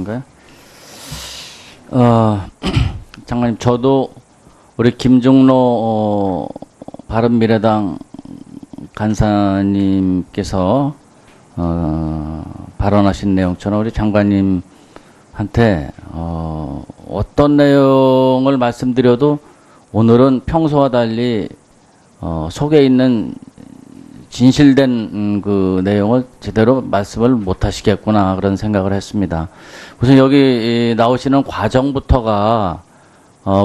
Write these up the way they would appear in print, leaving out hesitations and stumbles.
아닌가요? 장관님, 저도 우리 김중로 바른미래당 간사님께서 발언하신 내용처럼 우리 장관님한테 어떤 내용을 말씀드려도 오늘은 평소와 달리 속에 있는 진실된 그 내용을 제대로 말씀을 못 하시겠구나 그런 생각을 했습니다. 우선 여기 나오시는 과정부터가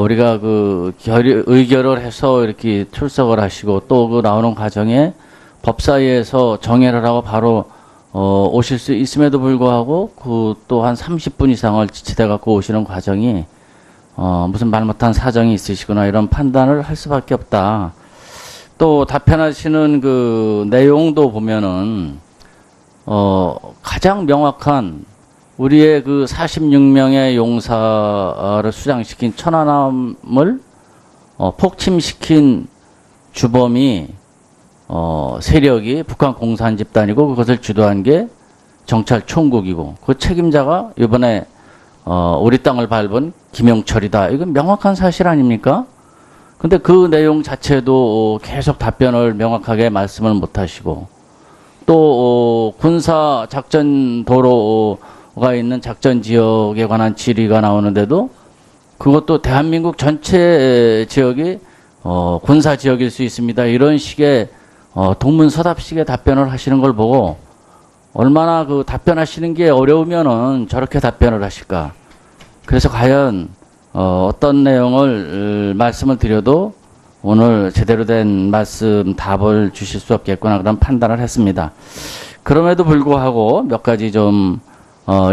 우리가 그 의결을 해서 이렇게 출석을 하시고 또 그 나오는 과정에 법사위에서 정회를 하고 바로 오실 수 있음에도 불구하고 그 또 한 30분 이상을 지체돼 갖고 오시는 과정이 무슨 말 못한 사정이 있으시구나 이런 판단을 할 수밖에 없다. 또 답변하시는 그 내용도 보면은 가장 명확한 우리의 그 46명의 용사를 수장시킨 천안함을 폭침시킨 주범이 세력이 북한 공산 집단이고 그것을 주도한 게 정찰 총국이고 그 책임자가 이번에 우리 땅을 밟은 김영철이다. 이건 명확한 사실 아닙니까? 근데 그 내용 자체도 계속 답변을 명확하게 말씀을 못 하시고 또 군사 작전 도로가 있는 작전 지역에 관한 질의가 나오는데도 그것도 대한민국 전체 지역이 군사 지역일 수 있습니다. 이런 식의 동문서답식의 답변을 하시는 걸 보고 얼마나 그 답변하시는 게 어려우면은 저렇게 답변을 하실까. 그래서 과연 어떤 내용을 말씀을 드려도 오늘 제대로 된 말씀 답을 주실 수 없겠구나 그런 판단을 했습니다. 그럼에도 불구하고 몇 가지 좀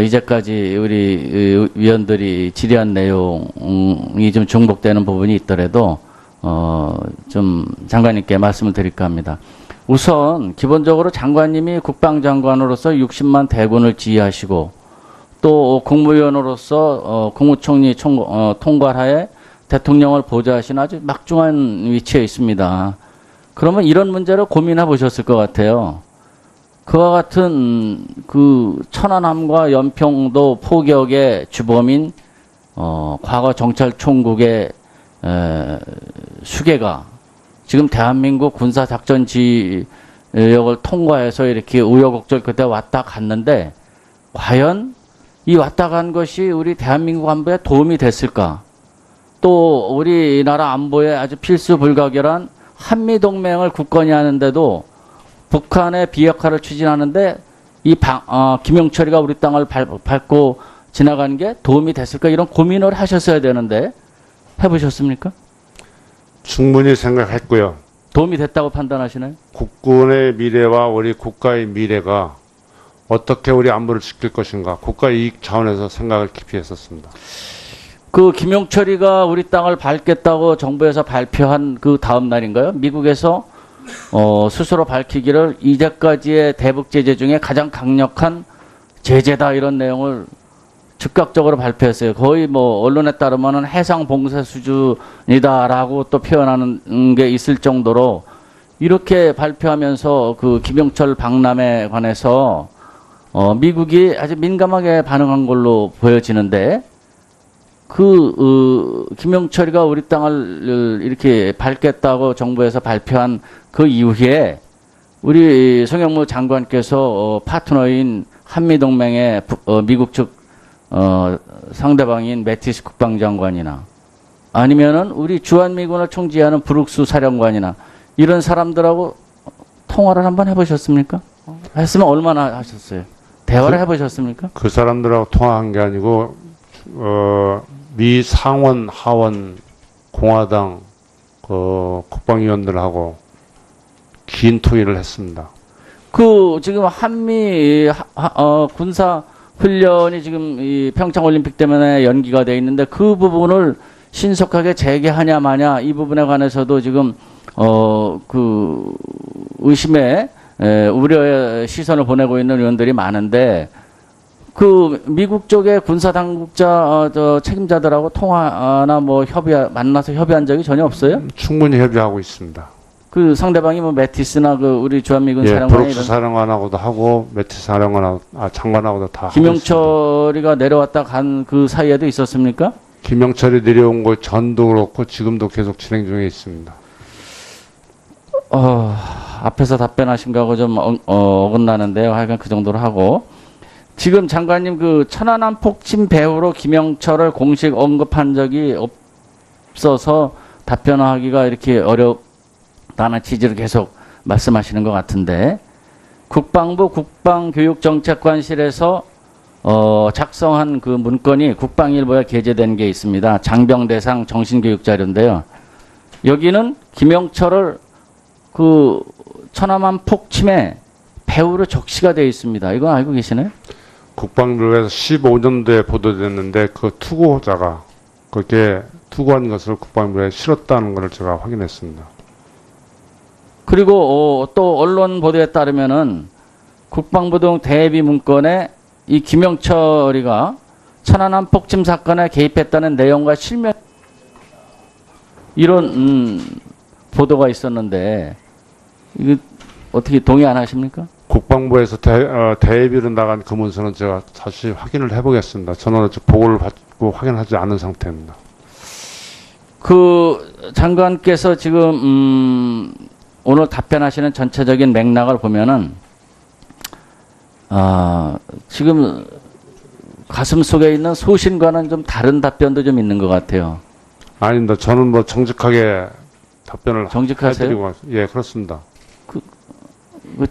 이제까지 우리 위원들이 질의한 내용이 좀 중복되는 부분이 있더라도 좀 장관님께 말씀을 드릴까 합니다. 우선 기본적으로 장관님이 국방장관으로서 60만 대군을 지휘하시고 또 국무위원으로서 국무총리 통괄하에 대통령을 보좌하신 아주 막중한 위치에 있습니다. 그러면 이런 문제를 고민해 보셨을 것 같아요. 그와 같은 그 천안함과 연평도 포격의 주범인 과거 정찰총국의 수계가 지금 대한민국 군사작전 지역을 통과해서 이렇게 우여곡절 그때 왔다 갔는데 과연 이 왔다 간 것이 우리 대한민국 안보에 도움이 됐을까? 또 우리나라 안보에 아주 필수 불가결한 한미동맹을 굳건히 하는데도 북한의 비핵화를 추진하는데 이 김영철이가 우리 땅을 밟고 지나간 게 도움이 됐을까? 이런 고민을 하셨어야 되는데 해보셨습니까? 충분히 생각했고요. 도움이 됐다고 판단하시나요? 국군의 미래와 우리 국가의 미래가 어떻게 우리 안보를 지킬 것인가 국가 이익 차원에서 생각을 깊이 했었습니다. 그 김용철이가 우리 땅을 밟겠다고 정부에서 발표한 그 다음 날인가요? 미국에서 스스로 밝히기를 이제까지의 대북 제재 중에 가장 강력한 제재다 이런 내용을 즉각적으로 발표했어요. 거의 뭐 언론에 따르면은 해상 봉쇄 수준이다라고 또 표현하는 게 있을 정도로 이렇게 발표하면서 그 김용철 방남에 관해서 미국이 아주 민감하게 반응한 걸로 보여지는데 김영철이가 우리 땅을 이렇게 밟겠다고 정부에서 발표한 그 이후에 우리 송영무 장관께서 파트너인 한미동맹의 미국 측 상대방인 매티스 국방장관이나 아니면은 우리 주한미군을 총지하는 브룩스 사령관이나 이런 사람들하고 통화를 한번 해보셨습니까? 했으면 얼마나 하셨어요? 대화를 해보셨습니까? 그 사람들하고 통화한 게 아니고 미 상원 하원 공화당 그 국방위원들하고 긴 토의를 했습니다. 그 지금 한미 군사 훈련이 지금 이 평창 올림픽 때문에 연기가 돼 있는데 그 부분을 신속하게 재개하냐 마냐 이 부분에 관해서도 지금 그 의심의 우려의 시선을 보내고 있는 의원들이 많은데 그 미국 쪽의 군사 당국자 책임자들하고 통화나 뭐 만나서 협의한 적이 전혀 없어요? 충분히 협의하고 있습니다. 그 상대방이 뭐 메티스나 그 우리 주한미군 예, 사령관이 브룩스 사령관하고도 하고 메티 사령관하고 장관하고도 다 하고 있습니다. 김영철이가 내려왔다 간 그 사이에도 있었습니까? 김영철이 내려온 거 전도 그렇고 지금도 계속 진행 중에 있습니다. 앞에서 답변하신 거하고 좀 어긋나는데요. 하여간 그 정도로 하고 지금 장관님 그 천안함 폭침 배후로 김영철을 공식 언급한 적이 없어서 답변하기가 이렇게 어렵다는 취지를 계속 말씀하시는 것 같은데 국방부 국방교육정책관실에서 작성한 그 문건이 국방일보에 게재된 게 있습니다. 장병대상 정신교육 자료인데요. 여기는 김영철을 그 천안함 폭침에 배후로 적시가 되어 있습니다. 이거 알고 계시나요? 국방부에서 15년도에 보도됐는데 그 투고자가 그렇게 투고한 것을 국방부에 실었다는 것을 제가 확인했습니다. 그리고 또 언론 보도에 따르면은 국방부 등 대비 문건에 이 김영철이가 천안함 폭침 사건에 개입했다는 내용과 실명 이런 보도가 있었는데 이거 어떻게 동의 안 하십니까? 국방부에서 대비로 나간 그 문서는 제가 다시 확인을 해보겠습니다. 저는 아직 보고를 받고 확인하지 않은 상태입니다. 그 장관께서 지금 오늘 답변하시는 전체적인 맥락을 보면은 지금 가슴 속에 있는 소신과는 좀 다른 답변도 좀 있는 것 같아요. 아닙니다. 저는 뭐 정직하게 답변을 정직하세요? 해드리고 예, 그렇습니다.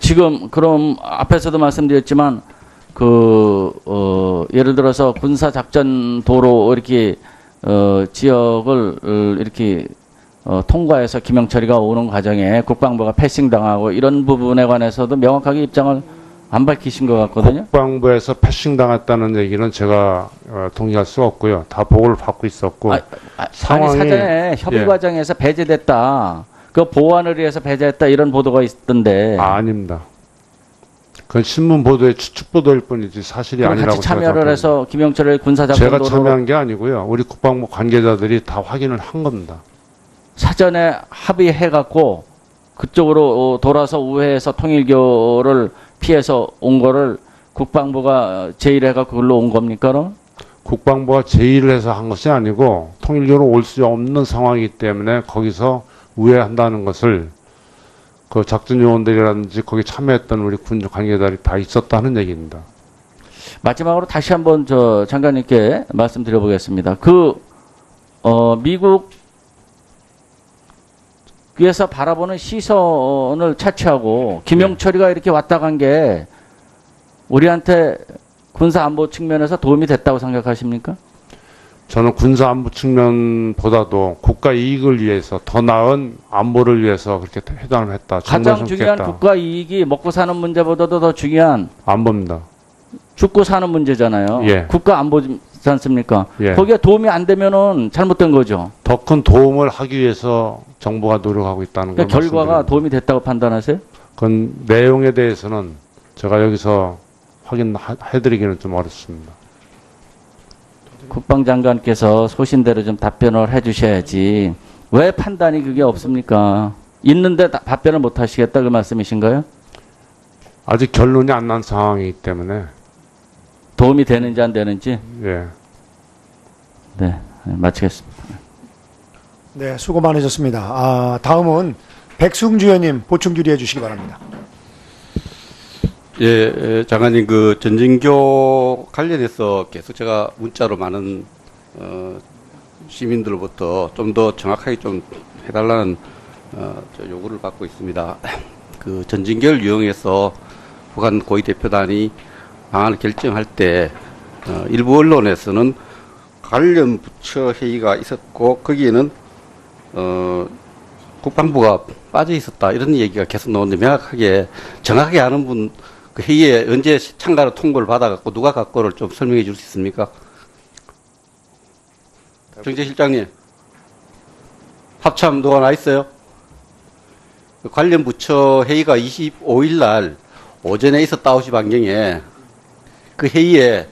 지금 그럼 앞에서도 말씀드렸지만 예를 들어서 군사 작전 도로 이렇게 지역을 이렇게 통과해서 김영철이가 오는 과정에 국방부가 패싱당하고 이런 부분에 관해서도 명확하게 입장을 안 밝히신 것 같거든요. 국방부에서 패싱 당했다는 얘기는 제가 동의할 수 없고요. 다 보고를 받고 있었고 아니 상황이 사전에 협의 예. 과정에서 배제됐다. 그 보완을 위해서 배제했다 이런 보도가 있던데. 아닙니다. 그건 신문 보도의 추측 보도일 뿐이지 사실이 그럼 아니라고 같이 참여를 해서 김영철의 군사 제가 작전 도로 참여한 게 아니고요. 우리 국방부 관계자들이 다 확인을 한 겁니다. 사전에 합의해 갖고 그쪽으로 돌아서 우회해서 통일교를 피해서 온 거를 국방부가 제의를 해갖고 그걸로 온 겁니까? 그럼? 국방부가 제의를 해서 한 것이 아니고 통일교로 올 수 없는 상황이기 때문에 거기서 우회한다는 것을 그 작전 요원들이라든지 거기 참여했던 우리 군 관계자들이 다 있었다는 얘기입니다. 마지막으로 다시 한번 저 장관님께 말씀드려보겠습니다. 미국에서 바라보는 시선을 차치하고 김영철이가 이렇게 왔다 간 게 우리한테 군사 안보 측면에서 도움이 됐다고 생각하십니까? 저는 군사 안보 측면보다도 국가 이익을 위해서 더 나은 안보를 위해서 그렇게 회담을 했다. 가장 중요한 국가 이익이 먹고 사는 문제보다도 더 중요한 안보입니다. 죽고 사는 문제잖아요. 예. 국가 안보지 않습니까? 예. 거기에 도움이 안 되면은 잘못된 거죠. 더 큰 도움을 하기 위해서 정부가 노력하고 있다는 걸 그러니까 결과가 말씀드립니다. 도움이 됐다고 판단하세요? 그건 내용에 대해서는 제가 여기서 확인해드리기는 좀 어렵습니다. 국방장관께서 소신대로 좀 답변을 해주셔야지. 왜 판단이 그게 없습니까? 있는데 답변을 못 하시겠다 그 말씀이신가요? 아직 결론이 안 난 상황이기 때문에 도움이 되는지 안 되는지. 예. 네, 마치겠습니다. 네, 수고 많으셨습니다. 다음은 백승주 의원님 보충 질의해 주시기 바랍니다. 예, 장관님 그 전진교 관련해서 계속 제가 문자로 많은 시민들로부터 좀 더 정확하게 좀 해달라는 저 요구를 받고 있습니다. 그 전진교를 이용해서 북한 고위 대표단이 방안을 결정할 때 일부 언론에서는 관련 부처 회의가 있었고 거기에는 국방부가 빠져 있었다 이런 얘기가 계속 나오는데 명확하게 정확하게 아는 분 그 회의에 언제 참가로 통보를 받아갖고 누가 갖고를 좀 설명해 줄 수 있습니까? 정재실장님 합참 누가 나 있어요? 관련 부처 회의가 25일 날 오전에 있었다 9시 반경에 그 회의에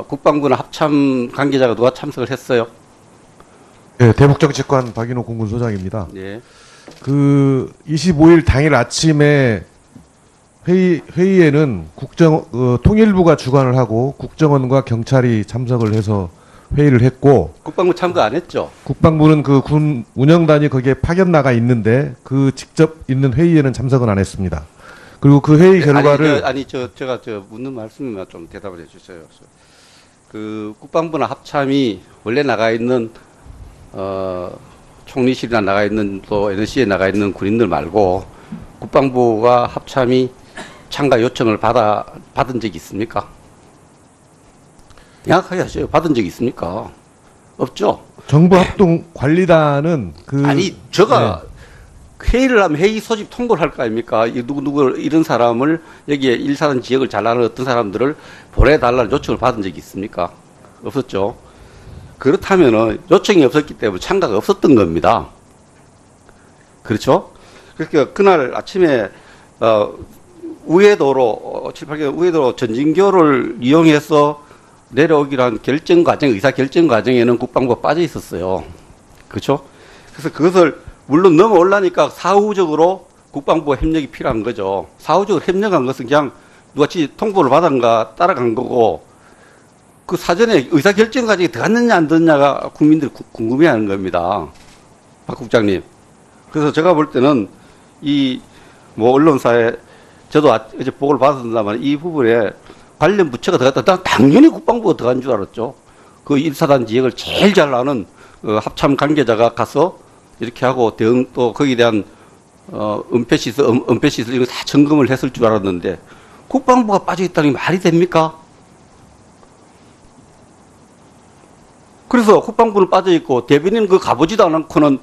국방부나 합참 관계자가 누가 참석을 했어요? 네, 대북정책관 박인호 공군소장입니다. 예. 그 25일 당일 아침에 회의에는 통일부가 주관을 하고 국정원과 경찰이 참석을 해서 회의를 했고, 국방부 참가 안 했죠? 국방부는 그 군 운영단이 거기에 파견 나가 있는데 그 직접 있는 회의에는 참석은 안 했습니다. 그리고 그 회의 결과를 제가 묻는 말씀만 좀 대답을 해주세요. 그 국방부나 합참이 원래 나가 있는 총리실이나 나가 있는 또 NSC에 나가 있는 군인들 말고 국방부가 합참이 참가 요청을 받은 적이 있습니까? 정확하게 하셔요. 받은 적이 있습니까? 없죠. 정부합동관리단은 제가 회의를 하면 회의 소집 통보를 할 거 아닙니까? 누구 이런 사람을 여기에 일사단 지역을 잘 아는 어떤 사람들을 보내달라는 요청을 받은 적이 있습니까? 없었죠. 그렇다면은 요청이 없었기 때문에 참가가 없었던 겁니다. 그렇죠? 그러니까 그날 아침에 우회도로 7, 8개월 우회도로 전진교를 이용해서 내려오기로 한 결정 과정, 의사 결정 과정에는 국방부가 빠져 있었어요. 그렇죠? 그래서 그것을 물론 넘어오려니까 사후적으로 국방부와 협력이 필요한 거죠. 사후적으로 협력한 것은 그냥 누가 통보를 받은가 따라간 거고, 그 사전에 의사 결정 과정에 들어갔느냐 안 들었냐가 국민들이 궁금해하는 겁니다. 박 국장님. 그래서 제가 볼 때는 언론사에 저도 어제 보고를 받았습니다만 이 부분에 관련 부처가 들어갔다. 난 당연히 국방부가 들어간 줄 알았죠. 그 일사단 지역을 제일 잘 아는 합참 관계자가 가서 이렇게 하고 또 거기에 대한 은폐시설 이런 거 다 점검을 했을 줄 알았는데 국방부가 빠져 있다는 게 말이 됩니까? 그래서 국방부는 빠져 있고 대변인 가보지도 않고는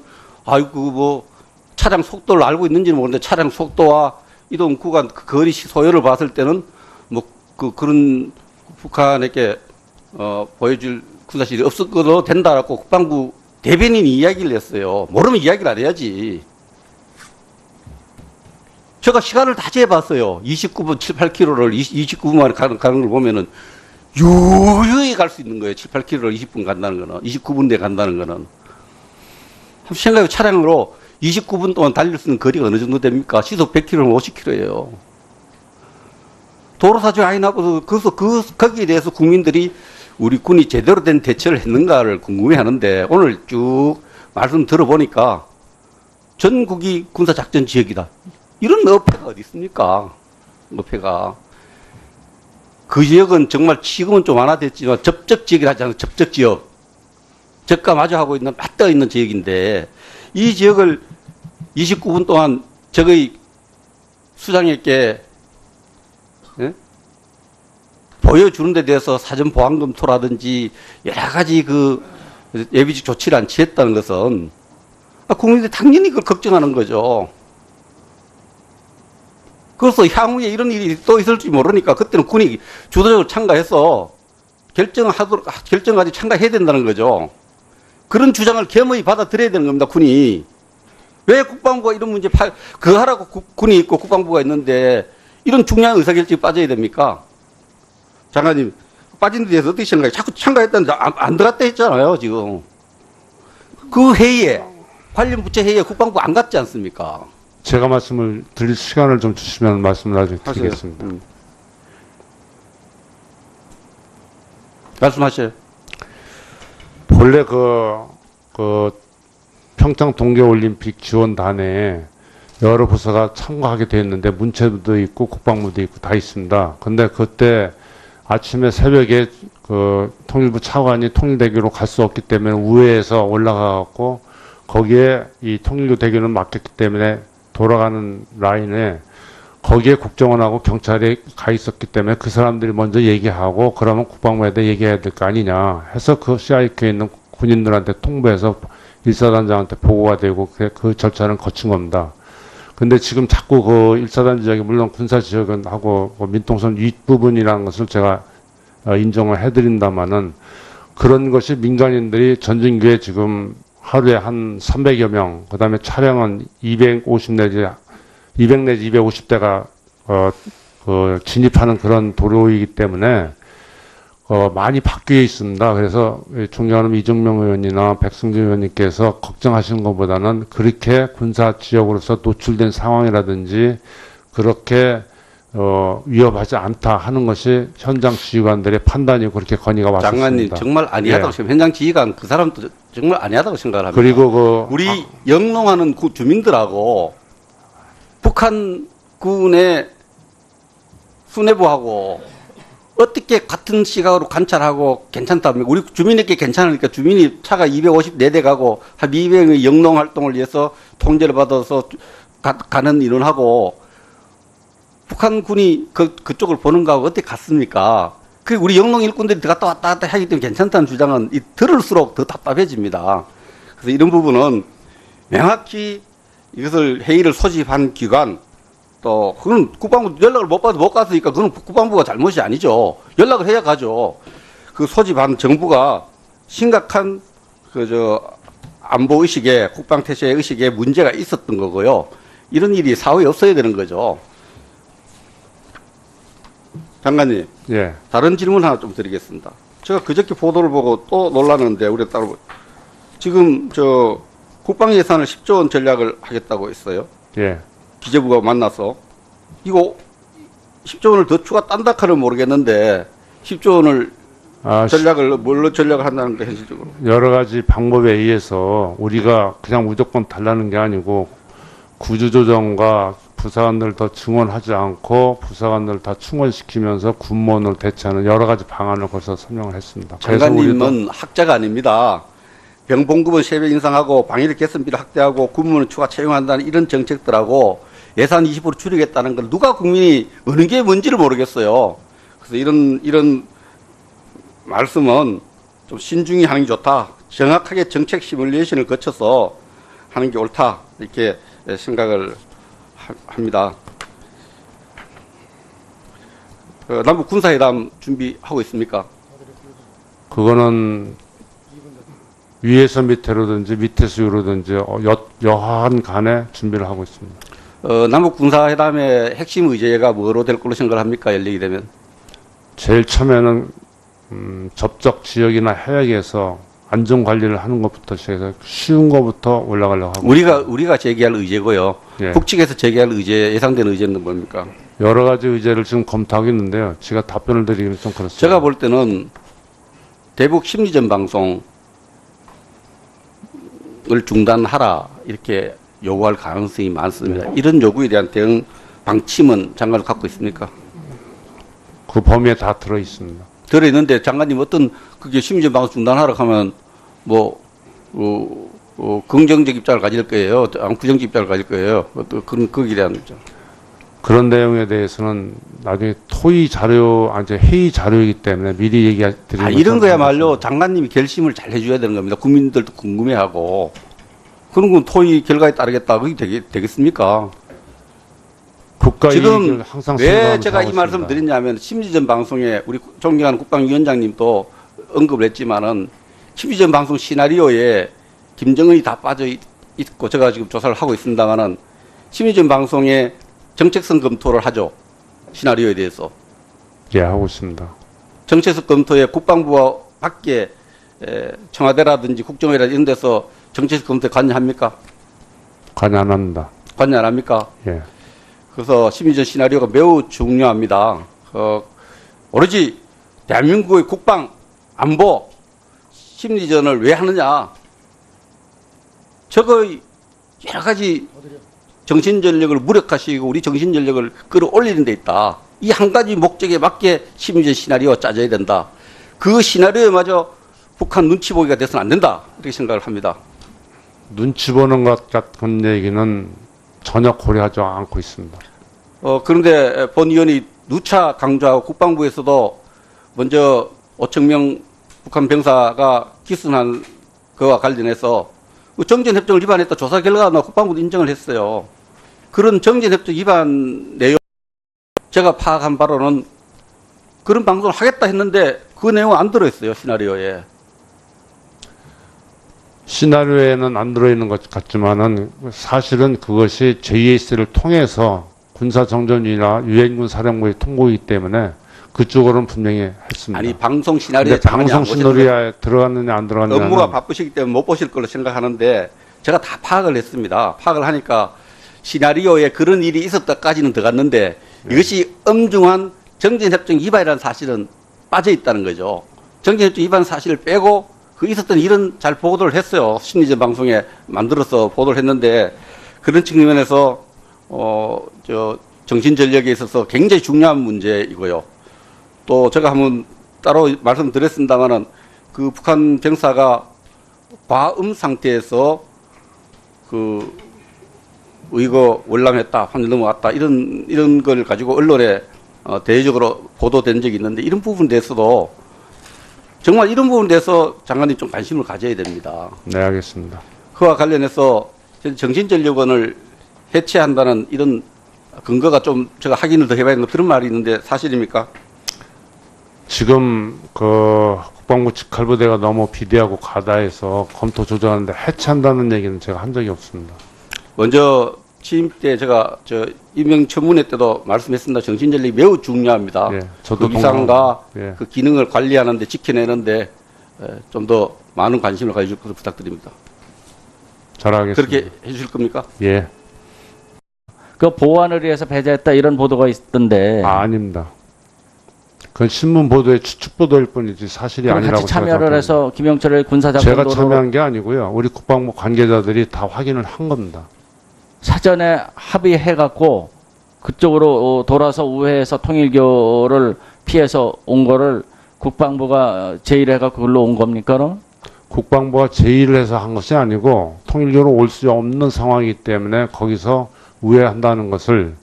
차량 속도를 알고 있는지는 모르는데 차량 속도와 이동 구간 거리 소요를 봤을 때는 그런 북한에게 보여줄 군사실이 없어도 된다라고 국방부 대변인이 이야기를 했어요. 모르면 이야기를 안 해야지. 제가 시간을 다 재봤어요. 29분 7, 8km를 29분 만에 가는 걸 보면은 유유히 갈 수 있는 거예요. 7, 8km를 20분 간다는 거는. 29분 내에 간다는 거는. 한번 생각해 차량으로 29분 동안 달릴 수 있는 거리가 어느 정도 됩니까? 시속 100km면 50km예요. 도로 사정이 아니 나고, 그래서 거기에 대해서 국민들이 우리 군이 제대로 된 대처를 했는가를 궁금해 하는데, 오늘 쭉 말씀 들어보니까 전국이 군사작전 지역이다. 이런 어폐가 어디 있습니까? 어폐가. 그 지역은 정말 지금은 좀 완화됐지만 접적 지역이라 하지 않아요. 접적 지역. 적과 마주하고 있는, 맞닿아 있는 지역인데, 이 지역을 29분 동안 적의 수장에게 보여주는 데 대해서 사전 보안 검토라든지 여러 가지 예비적 조치를 안 취했다는 것은 국민들이 당연히 그걸 걱정하는 거죠. 그래서 향후에 이런 일이 또 있을지 모르니까 그때는 군이 주도적으로 참가해서 결정까지 참가해야 된다는 거죠. 그런 주장을 겸허히 받아들여야 되는 겁니다, 군이. 왜 국방부가 이런 문제 그거 하라고 군이 있고 국방부가 있는데 이런 중요한 의사결정이 빠져야 됩니까? 장관님, 빠진 데 대해서 어떻게 생각해요? 자꾸 참가했다는데 안 들어갔다 했잖아요, 지금. 그 회의에, 관련 부처 회의에 국방부 안 갔지 않습니까? 제가 말씀을 드릴 시간을 좀 주시면 말씀을 나중에 드리겠습니다. 말씀하세요. 본래 평창 동계올림픽 지원단에 여러 부서가 참가하게 됐는데 문체부도 있고 국방부도 있고 다 있습니다. 근데 그때 아침에 새벽에 통일부 차관이 통일대교로 갈 수 없기 때문에 우회해서 올라가갖고 거기에 이 통일교 대교는 막혔기 때문에 돌아가는 라인에 거기에 국정원하고 경찰이 가 있었기 때문에 그 사람들이 먼저 얘기하고 그러면 국방부에다 얘기해야 될 거 아니냐 해서 그 CIK에 있는 군인들한테 통보해서 일사단장한테 보고가 되고 그 절차는 거친 겁니다. 근데 지금 자꾸 그 일사단 지역이 물론 군사 지역은 하고 민통선 윗부분이라는 것을 제가 인정을 해드린다마는 그런 것이 민간인들이 전진교에 지금 하루에 한 300여 명, 그 다음에 차량은 250 내지 250대가 진입하는 그런 도로이기 때문에 많이 바뀌어 있습니다. 그래서 존경하는 이정명 의원이나 백승준 의원님께서 걱정하시는 것보다는 그렇게 군사 지역으로서 노출된 상황이라든지 그렇게 위협하지 않다 하는 것이 현장 지휘관들의 판단이고 그렇게 건의가 왔습니다. 장관님 정말 아니하다고 예. 생각합니다. 현장 지휘관 그 사람도 정말 아니하다고 생각을 합니다. 그리고 우리 영농하는 주민들하고 북한군의 수뇌부하고 어떻게 같은 시각으로 관찰하고 괜찮다면 우리 주민에게 괜찮으니까 주민이 차가 254대 가고 한 200명의 영농 활동을 위해서 통제를 받아서 가는 인원하고 북한군이 그쪽을 보는 거하고 어떻게 같습니까? 그 우리 영농 일꾼들이 갔다 왔다 하기 때문에 괜찮다는 주장은 들을수록 더 답답해집니다. 그래서 이런 부분은 명확히 이것을 회의를 소집한 기관 또 그건 국방부 연락을 못 받아 못 갔으니까 그건 국방부가 잘못이 아니죠. 연락을 해야 가죠. 그 소집한 정부가 심각한 안보 의식에 국방 태세 의식에 문제가 있었던 거고요. 이런 일이 사후에 없어야 되는 거죠. 장관님, 예. 다른 질문 하나 좀 드리겠습니다. 제가 그저께 보도를 보고 또 놀랐는데 우리 따로 지금 국방 예산을 10조 원 전략을 하겠다고 했어요. 예. 기재부가 만나서 이거 10조 원을 더 추가 딴다 카는 모르겠는데 10조 원을 전략을 뭘로 전략을 한다는 게 현실적으로 여러 가지 방법에 의해서 우리가 그냥 무조건 달라는 게 아니고 구조조정과 부사관들 더 증원하지 않고 부사관들 다 충원시키면서 군무원을 대체하는 여러 가지 방안을 벌써 설명을 했습니다. 장관님은 학자가 아닙니다. 병봉급은 3배 인상하고 방위력 개선비를 확대하고 군무원을 추가 채용한다는 이런 정책들하고 예산 20% 줄이겠다는 걸 누가 국민이 어느 게 뭔지를 모르겠어요. 그래서 이런 말씀은 좀 신중히 하는 게 좋다. 정확하게 정책 시뮬레이션을 거쳐서 하는 게 옳다. 이렇게 생각을 합니다. 남북 군사회담 준비하고 있습니까? 그거는 위에서 밑으로든지 밑에서 위로든지 여하한 간에 준비를 하고 있습니다. 남북 군사회담의 핵심 의제가 뭐로 될 걸로 생각을 합니까? 열리게 되면. 제일 처음에는 접촉 지역이나 해역에서 안전 관리를 하는 것부터 시작해서 쉬운 것부터 올라가려고 하고 우리가 제기할 의제고요. 예. 북측에서 제기할 의제, 예상되는 의제는 뭡니까? 여러 가지 의제를 지금 검토하고 있는데요. 제가 답변을 드리기는 좀 그렇습니다. 제가 볼 때는 대북 심리전 방송을 중단하라 이렇게 요구할 가능성이 많습니다. 이런 요구에 대한 대응 방침은 장관을 갖고 있습니까? 그 범위에 다 들어 있습니다. 들어있는데 장관님 어떤 그게 심리전 방송 중단하라 하면 긍정적 입장을 가질 거예요. 부정적 입장을 가질 거예요. 어떤 거기에 대한 입장. 그런 내용에 대해서는 나중에 회의 자료이기 때문에 미리 얘기드리는 이런 거야말로 장관님이 결심을 잘 해줘야 되는 겁니다. 국민들도 궁금해하고 그런 건 토의 결과에 따르겠다. 그게 되겠습니까? 국가 지금 이익을 항상 왜 생각하면서 제가 이 하고 말씀을 있습니다. 드리냐면 심리전 방송에 우리 존경하는 국방위원장님도 언급을 했지만은 심리전 방송 시나리오에 김정은이 다 빠져 있고 제가 지금 조사를 하고 있습니다만은 심리전 방송에 정책성 검토를 하죠. 시나리오에 대해서. 예, 하고 있습니다. 정책성 검토에 국방부와 밖에 청와대라든지 국정원이라든지 이런 데서 정책성 검토에 관여합니까? 관여 안 합니다. 관여 안 합니까? 예. 그래서 심리전 시나리오가 매우 중요합니다. 오로지 대한민국의 국방, 안보, 심리전을 왜 하느냐. 저거 여러 가지 정신전력을 무력화시키고 우리 정신전력을 끌어올리는 데 있다. 이 한 가지 목적에 맞게 심리전 시나리오가 짜져야 된다. 그 시나리오마저 북한 눈치 보기가 돼서는 안 된다. 이렇게 생각을 합니다. 눈치 보는 것 같은 얘기는 전혀 고려하지 않고 있습니다. 그런데 본 의원이 누차 강조하고 국방부에서도 먼저 5,000명 북한 병사가 기순한 그와 관련해서 정전협정을 위반했다 조사 결과가 국방부도 인정을 했어요. 그런 정전협정 위반 내용 제가 파악한 바로는 그런 방송을 하겠다 했는데 그 내용은 안 들어있어요. 시나리오에. 시나리오에는 안 들어있는 것 같지만은 사실은 그것이 JS를 통해서 군사정전이나 유엔군 사령부의 통보이기 때문에 그쪽으로는 분명히 했습니다. 아니 방송 시나리오에 근데 방송 시나리오에 들어갔느냐 안 들어갔느냐 업무가 바쁘시기 때문에 못 보실 걸로 생각하는데 제가 다 파악을 했습니다. 파악을 하니까 시나리오에 그런 일이 있었다까지는 들어갔는데 이것이 엄중한 정전협정 위반이라는 사실은 빠져 있다는 거죠. 정전협정 위반 사실을 빼고 그 있었던 일은 잘 보도를 했어요. 심리전 방송에 만들어서 보도를 했는데 그런 측면에서 정신전력에 있어서 굉장히 중요한 문제이고요. 또 제가 한번 따로 말씀드렸습니다마는 그 북한 병사가 과음 상태에서 그 의거 월남했다, 환전 넘어갔다 이런 걸 가지고 언론에 대외적으로 보도된 적이 있는데 이런 부분에 대해서도 정말 이런 부분에 대해서 장관님 좀 관심을 가져야 됩니다. 네, 알겠습니다. 그와 관련해서 정신전력원을 해체한다는 이런 근거가 좀 제가 확인을 더 해봐야 되는 그런 말이 있는데 사실입니까? 지금 그 국방부 직할부대가 너무 비대하고 과다해서 검토 조정하는데 해체한다는 얘기는 제가 한 적이 없습니다. 먼저 취임 때 제가 임명청문회 때도 말씀했습니다. 정신전력이 매우 중요합니다. 예, 저도 그 위상과 예. 그 기능을 관리하는데 지켜내는데 좀 더 많은 관심을 가져줄 것을 부탁드립니다. 잘하겠습니다. 그렇게 해주실 겁니까? 예. 그 보완을 위해서 배제했다 이런 보도가 있던데. 아닙니다. 그건 신문 보도의 추측 보도일 뿐이지 사실이 그럼 아니라고 같이 참여를 해서 김영철을 제가 군사작전도로 참여한 게 아니고요. 우리 국방부 관계자들이 다 확인을 한 겁니다. 사전에 합의해갖고 그쪽으로 돌아서 우회해서 통일교를 피해서 온 거를 국방부가 제의해갖고 그걸로 온 겁니까? 그럼? 국방부가 제의를 해서 한 것이 아니고 통일교로 올 수 없는 상황이기 때문에 거기서 우회한다는 것을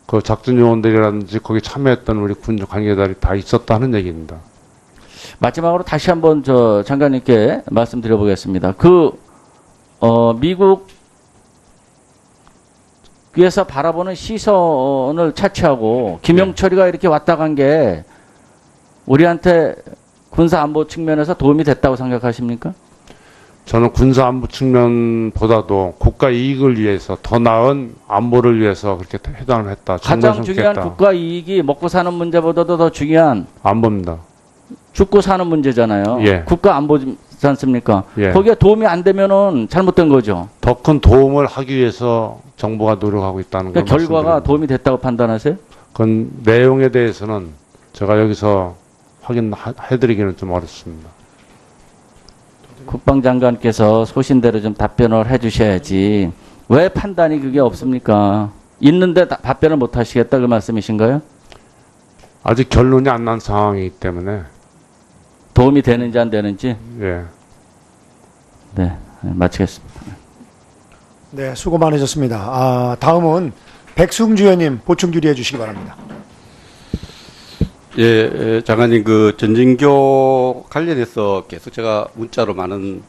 그 작전 요원들이라든지 거기 참여했던 우리 군 관계자들이 다 있었다는 얘기입니다. 마지막으로 다시 한번 장관님께 말씀드려보겠습니다. 미국에서 바라보는 시선을 차치하고 김영철이가 이렇게 왔다 간 게 우리한테 군사 안보 측면에서 도움이 됐다고 생각하십니까? 저는 군사 안보 측면보다도 국가 이익을 위해서 더 나은 안보를 위해서 그렇게 회담을 했다. 가장 중요한 국가 이익이 먹고 사는 문제보다도 더 중요한 안보입니다. 죽고 사는 문제잖아요. 예. 국가 안보지 않습니까? 예. 거기에 도움이 안 되면은 잘못된 거죠. 더 큰 도움을 하기 위해서 정부가 노력하고 있다는 걸 그러니까 결과가 말씀드립니다. 도움이 됐다고 판단하세요? 그건 내용에 대해서는 제가 여기서 확인해드리기는 좀 어렵습니다. 국방장관께서 소신대로 좀 답변을 해주셔야지. 왜 판단이 그게 없습니까? 있는데 답변을 못 하시겠다 그 말씀이신가요? 아직 결론이 안 난 상황이기 때문에 도움이 되는지 안 되는지. 예. 네, 마치겠습니다. 네, 수고 많으셨습니다. 다음은 백승주 의원님 보충 질의해 주시기 바랍니다. 예, 장관님 그 전진교 관련해서 계속 제가 문자로 많은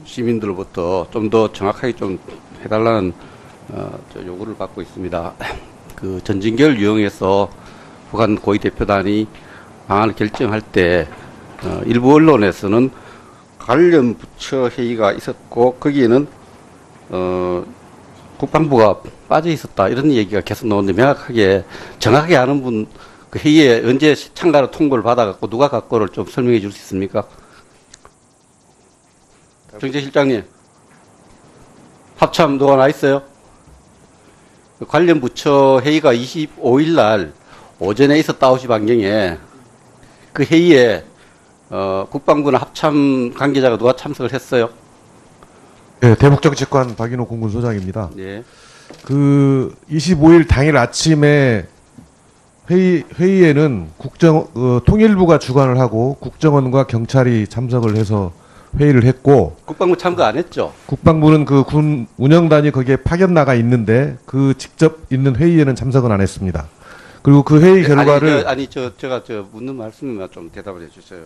시민들로부터 좀 더 정확하게 좀 해달라는 요구를 받고 있습니다. 그 전진교를 이용해서 북한 고위 대표단이 방안을 결정할 때 일부 언론에서는 관련 부처 회의가 있었고 거기에는 국방부가 빠져 있었다 이런 얘기가 계속 나오는데 명확하게 정확하게 아는 분 그 회의에 언제 참가로 통보를 받아갖고 누가 갖고를 좀 설명해 줄 수 있습니까? 정재실장님, 합참 누가 나 있어요? 관련 부처 회의가 25일 날 오전에 있었다 9시 반경에 그 회의에 국방부나 합참 관계자가 누가 참석을 했어요? 네, 대북정책관 박인호 공군소장입니다. 예. 그 25일 당일 아침에 회의에는 통일부가 주관을 하고 국정원과 경찰이 참석을 해서 회의를 했고 국방부 참가 안 했죠? 국방부는 그 군 운영단이 거기에 파견 나가 있는데 그 직접 있는 회의에는 참석은 안 했습니다. 그리고 그 회의 결과를 제가 묻는 말씀만 좀 대답을 해주세요.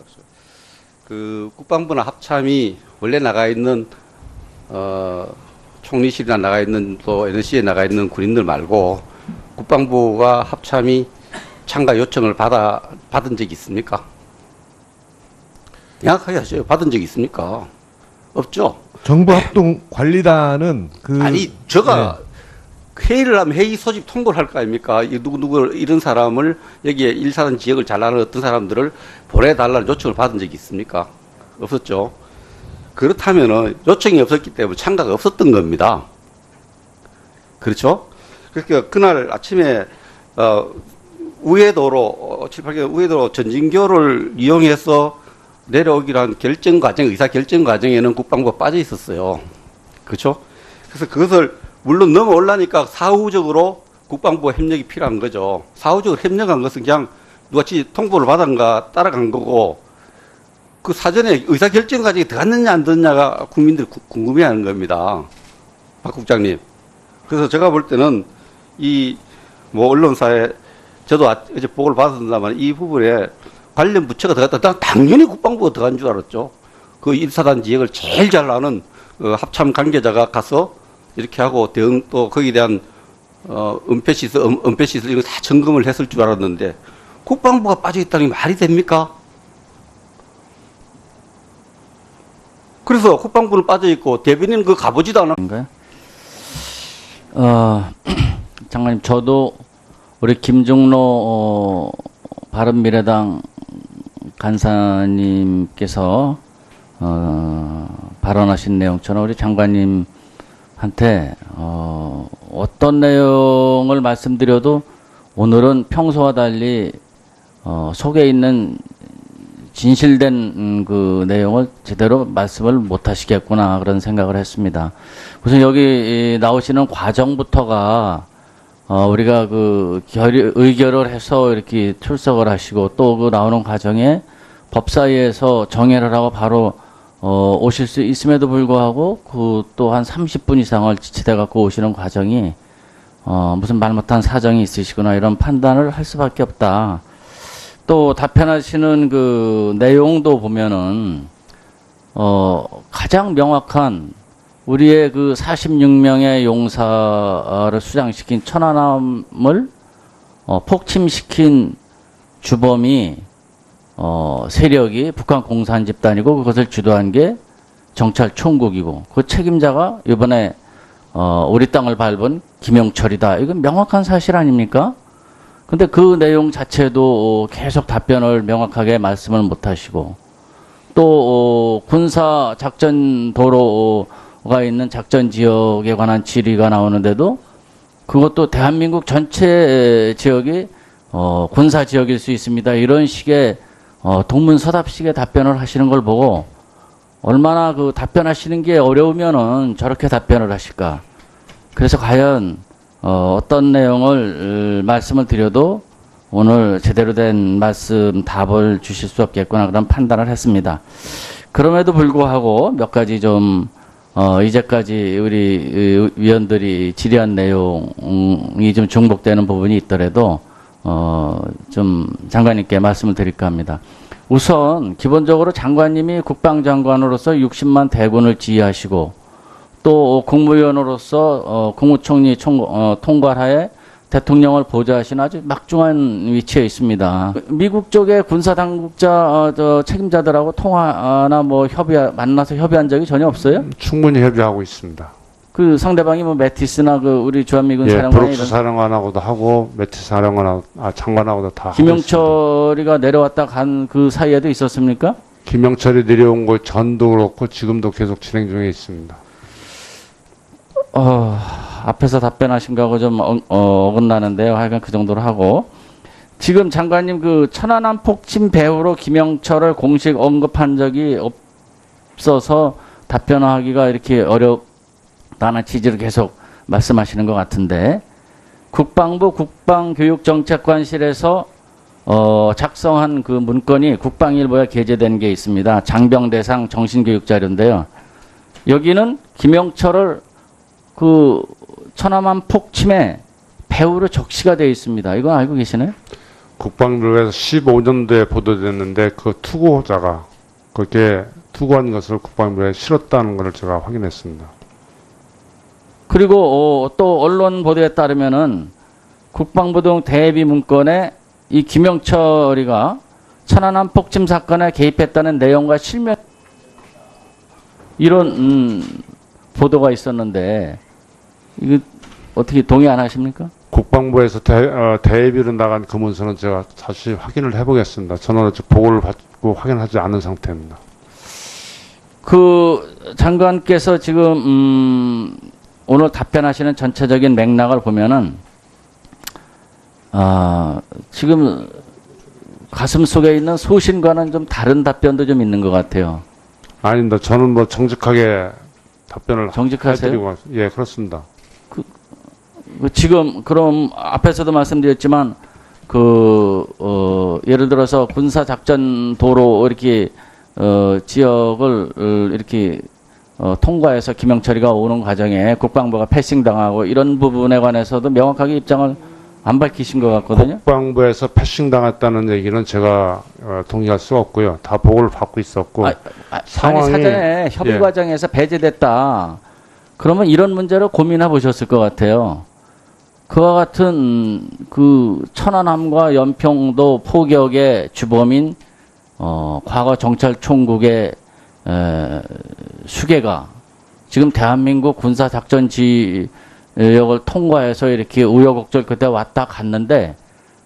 그 국방부나 합참이 원래 나가 있는 총리실이나 나가 있는 또 NSC에 나가 있는 군인들 말고 국방부와 합참이 참가 요청을 받은 적이 있습니까? 명확하게 하셔요. 받은 적이 있습니까? 없죠? 정부합동관리단은 아니, 제가 회의를 하면 회의 소집 통보를 할 거 아닙니까? 누구 이런 사람을 여기에 일사단 지역을 잘 아는 어떤 사람들을 보내달라는 요청을 받은 적이 있습니까? 없었죠. 그렇다면은 요청이 없었기 때문에 참가가 없었던 겁니다. 그렇죠? 그러니까 그날 아침에 우회도로 7, 8개월 우회도로 전진교를 이용해서 내려오기로 한 결정 과정, 의사 결정 과정에는 국방부가 빠져 있었어요. 그렇죠? 그래서 그것을 물론 넘어올라니까 사후적으로 국방부가 협력이 필요한 거죠. 사후적으로 협력한 것은 그냥 누가치 통보를 받은가 따라간 거고, 그 사전에 의사 결정 과정이 들어갔느냐 안 들었냐가 국민들이 궁금해하는 겁니다. 박 국장님. 그래서 제가 볼 때는 언론사에 저도 어제 보고를 받았습니다만 이 부분에 관련 부처가 들어갔다. 난 당연히 국방부가 들어간 줄 알았죠. 그 1사단 지역을 제일 잘 아는 합참 관계자가 가서 이렇게 하고 대응 또 거기에 대한 은폐시설 이런 거 다 점검을 했을 줄 알았는데 국방부가 빠져있다는 게 말이 됩니까? 그래서 국방부는 빠져있고 대변인 그 가보지도 않았는가요? 장관님, 저도 우리 김종로 바른미래당 간사님께서 발언하신 내용처럼 우리 장관님한테 어떤 내용을 말씀드려도 오늘은 평소와 달리 속에 있는 진실된 그 내용을 제대로 말씀을 못 하시겠구나 그런 생각을 했습니다. 우선 여기 나오시는 과정부터가 우리가 그 의결을 해서 이렇게 출석을 하시고 또 그 나오는 과정에 법사위에서 정회를 하고 바로 오실 수 있음에도 불구하고 그 또 한 30분 이상을 지체돼 갖고 오시는 과정이 무슨 말 못한 사정이 있으시구나 이런 판단을 할 수밖에 없다. 또 답변하시는 그 내용도 보면은 가장 명확한 우리의 그 46명의 용사를 수장시킨 천안함을 폭침시킨 주범이 세력이 북한 공산 집단이고 그것을 주도한 게 정찰 총국이고 그 책임자가 이번에 우리 땅을 밟은 김영철이다. 이건 명확한 사실 아닙니까? 근데 그 내용 자체도 계속 답변을 명확하게 말씀을 못 하시고 또 군사 작전 도로가 있는 작전 지역에 관한 질의가 나오는데도 그것도 대한민국 전체 지역이 군사 지역일 수 있습니다. 이런 식의 동문서답식의 답변을 하시는 걸 보고 얼마나 그 답변하시는 게 어려우면은 저렇게 답변을 하실까. 그래서 과연 어떤 내용을 말씀을 드려도 오늘 제대로 된 말씀 답을 주실 수 없겠구나 그런 판단을 했습니다. 그럼에도 불구하고 몇 가지 좀 이제까지 우리 위원들이 질의한 내용이 좀 중복되는 부분이 있더라도 좀 장관님께 말씀을 드릴까 합니다. 우선 기본적으로 장관님이 국방장관으로서 60만 대군을 지휘하시고 또 국무위원으로서 국무총리 통괄하에 대통령을 보좌하신 아주 막중한 위치에 있습니다. 미국 쪽의 군사당국자 책임자들하고 통화나 뭐 만나서 협의한 적이 전혀 없어요? 충분히 협의하고 있습니다. 그 상대방이 뭐 매티스나 그 우리 주한미군 예, 사령관이 브룩스 사령관하고도 하고 매티스 사령관하고 장관하고도 다 김영철이가 내려왔다 간 그 사이에도 있었습니까? 김영철이 내려온 거 전도 그렇고 지금도 계속 진행 중에 있습니다. 앞에서 답변하신 거하고 좀 어긋나는데요. 하여간 그 정도로 하고 지금 장관님 그 천안함 폭침 배후로 김영철을 공식 언급한 적이 없어서 답변하기가 이렇게 어렵다는 취지를 계속 말씀하시는 것 같은데 국방부 국방교육정책관실에서 작성한 그 문건이 국방일보에 게재된 게 있습니다. 장병대상 정신교육 자료인데요. 여기는 김영철을 그 천안함 폭침에 배후로 적시가 되어 있습니다. 이건 알고 계시나요? 국방부에서 15년도에 보도됐는데 그 투고자가 그렇게 투고한 것을 국방부에 실었다는 것을 제가 확인했습니다. 그리고 또 언론 보도에 따르면은 국방부 등 대비 문건에 이 김영철이가 천안함 폭침 사건에 개입했다는 내용과 실명 이런 보도가 있었는데 이거 어떻게 동의 안 하십니까? 국방부에서 대비로 나간 그 문서는 제가 다시 확인을 해보겠습니다. 저는 아직 보고를 받고 확인하지 않은 상태입니다. 그 장관께서 지금 오늘 답변하시는 전체적인 맥락을 보면은 지금 가슴 속에 있는 소신과는 좀 다른 답변도 좀 있는 것 같아요. 아닙니다. 저는 뭐 정직하게 답변을 정직하세요? 해드리고 예, 그렇습니다. 지금 그럼 앞에서도 말씀드렸지만 예를 들어서 군사 작전 도로 이렇게 지역을 이렇게 통과해서 김영철이가 오는 과정에 국방부가 패싱당하고 이런 부분에 관해서도 명확하게 입장을 안 밝히신 것 같거든요. 국방부에서 패싱 당했다는 얘기는 제가 동의할 수 없고요. 다 보고를 받고 있었고 아니 상황이 사전에 협의 예. 과정에서 배제됐다. 그러면 이런 문제로 고민해 보셨을 것 같아요. 그와 같은 그 천안함과 연평도 포격의 주범인 과거 정찰총국의 수계가 지금 대한민국 군사작전 지역을 통과해서 이렇게 우여곡절 그때 왔다 갔는데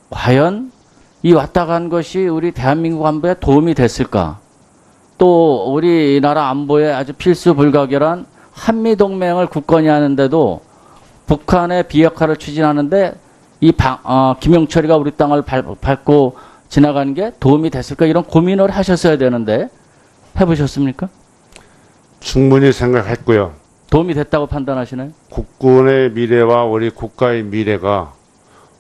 과연 이 왔다 간 것이 우리 대한민국 안보에 도움이 됐을까? 또 우리나라 안보에 아주 필수 불가결한 한미동맹을 굳건히 하는데도 북한의 비핵화를 추진하는데 김영철이가 우리 땅을 밟고 지나가는 게 도움이 됐을까? 이런 고민을 하셨어야 되는데 해보셨습니까? 충분히 생각했고요. 도움이 됐다고 판단하시나요? 국군의 미래와 우리 국가의 미래가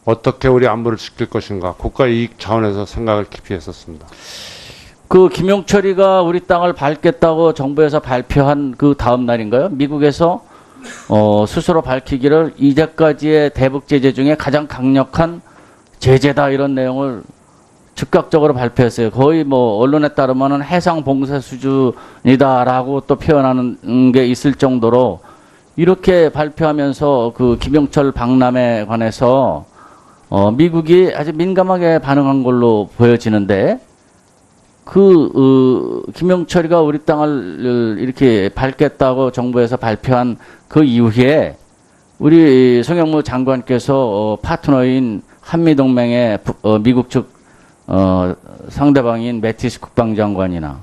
어떻게 우리 안보를 지킬 것인가 국가 이익 차원에서 생각을 깊이 했었습니다. 그 김용철이가 우리 땅을 밟겠다고 정부에서 발표한 그 다음 날인가요? 미국에서 스스로 밝히기를 이제까지의 대북 제재 중에 가장 강력한 제재다 이런 내용을 즉각적으로 발표했어요. 거의 뭐 언론에 따르면은 해상 봉쇄 수준이다라고 또 표현하는 게 있을 정도로 이렇게 발표하면서 그 김용철 방남에 관해서 미국이 아주 민감하게 반응한 걸로 보여지는데 김영철이가 우리 땅을 이렇게 밟겠다고 정부에서 발표한 그 이후에 우리 송영무 장관께서 파트너인 한미동맹의 미국 측 상대방인 매티스 국방장관이나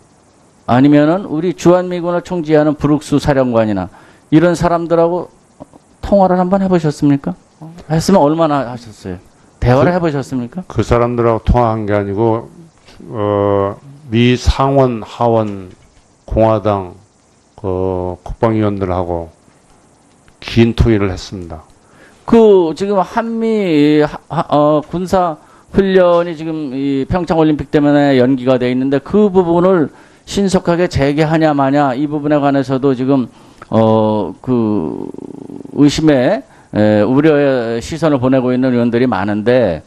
아니면은 우리 주한미군을 총지하는 브룩스 사령관이나 이런 사람들하고 통화를 한번 해보셨습니까? 했으면 얼마나 하셨어요? 대화를 해보셨습니까? 그 사람들하고 통화한 게 아니고 미 상원 하원 공화당 국방위원들하고 긴 토의를 했습니다. 지금 한미 군사 훈련이 지금 이 평창 올림픽 때문에 연기가 돼 있는데 그 부분을 신속하게 재개하냐 마냐 이 부분에 관해서도 지금 의심의 우려의 시선을 보내고 있는 의원들이 많은데